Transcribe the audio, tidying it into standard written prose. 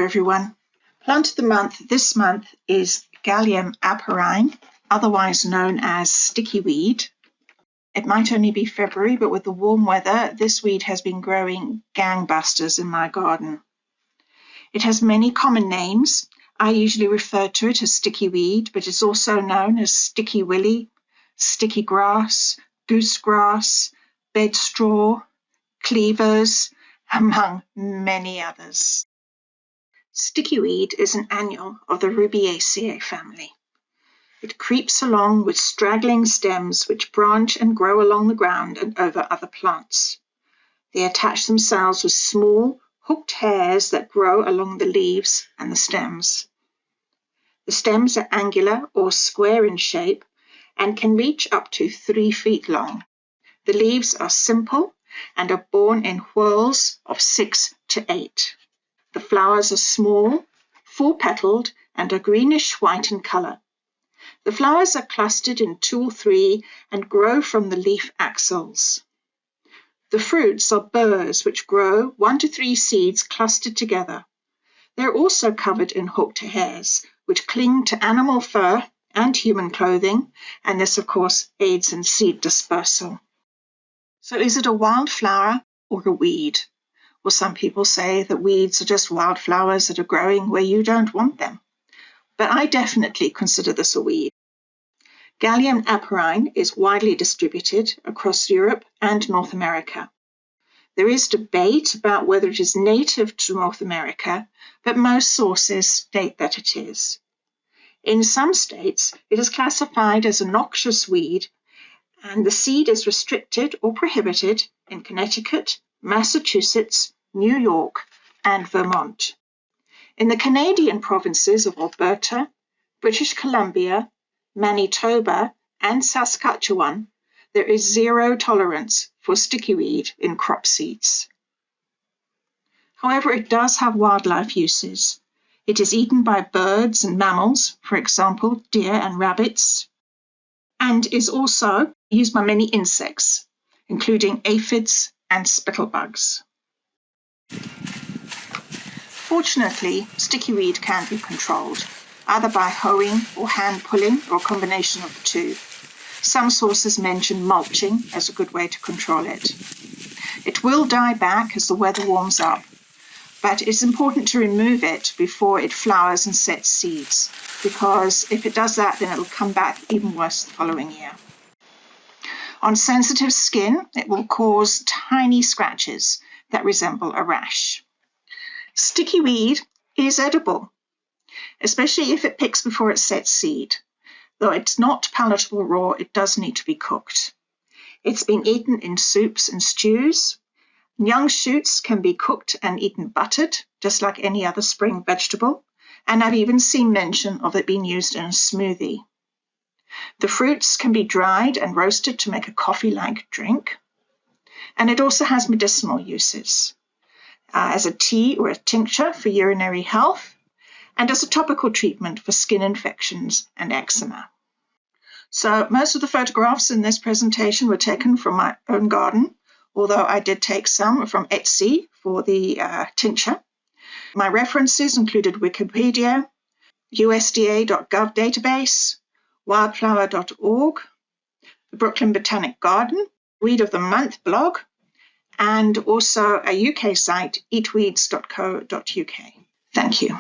everyone. Plant of the month this month is Galium aparine, otherwise known as sticky weed. It might only be February, but with the warm weather, this weed has been growing gangbusters in my garden. It has many common names. I usually refer to it as sticky weed, but it's also known as sticky Willy, sticky grass, goosegrass, bedstraw, cleavers, among many others. Sticky weed is an annual of the Rubiaceae family. It creeps along with straggling stems which branch and grow along the ground and over other plants. They attach themselves with small, hooked hairs that grow along the leaves and the stems. The stems are angular or square in shape and can reach up to 3 feet long. The leaves are simple and are borne in whorls of 6 to 8. The flowers are small, four-petaled, and are greenish-white in colour. The flowers are clustered in 2 or 3 and grow from the leaf axils. The fruits are burrs which grow 1 to 3 seeds clustered together. They are also covered in hooked hairs, which cling to animal fur and human clothing, and this, of course, aids in seed dispersal. So is it a wildflower or a weed? Well, some people say that weeds are just wildflowers that are growing where you don't want them. But I definitely consider this a weed. Galium aparine is widely distributed across Europe and North America. There is debate about whether it is native to North America, but most sources state that it is. In some states, it is classified as a noxious weed, and the seed is restricted or prohibited in Connecticut, Massachusetts, New York, and Vermont. In the Canadian provinces of Alberta, British Columbia, Manitoba, and Saskatchewan, there is zero tolerance for sticky weed in crop seeds. However, it does have wildlife uses. It is eaten by birds and mammals, for example, deer and rabbits, and is also used by many insects, including aphids and spittlebugs. Fortunately, sticky weed can be controlled, either by hoeing or hand pulling, or a combination of the two. Some sources mention mulching as a good way to control it. It will die back as the weather warms up, but it's important to remove it before it flowers and sets seeds, because if it does that, then it'll come back even worse the following year. On sensitive skin, it will cause tiny scratches that resemble a rash. Sticky weed is edible, especially if it picks before it sets seed. Though it's not palatable raw, it does need to be cooked. It's been eaten in soups and stews. Young shoots can be cooked and eaten buttered, just like any other spring vegetable, and I've even seen mention of it being used in a smoothie. The fruits can be dried and roasted to make a coffee-like drink, and it also has medicinal uses, as a tea or a tincture for urinary health, and as a topical treatment for skin infections and eczema. So most of the photographs in this presentation were taken from my own garden, although I did take some from Etsy for the tincture. My references included Wikipedia, USDA.gov database, wildflower.org, the Brooklyn Botanic Garden, Weed of the Month blog, and also a UK site, eatweeds.co.uk. Thank you.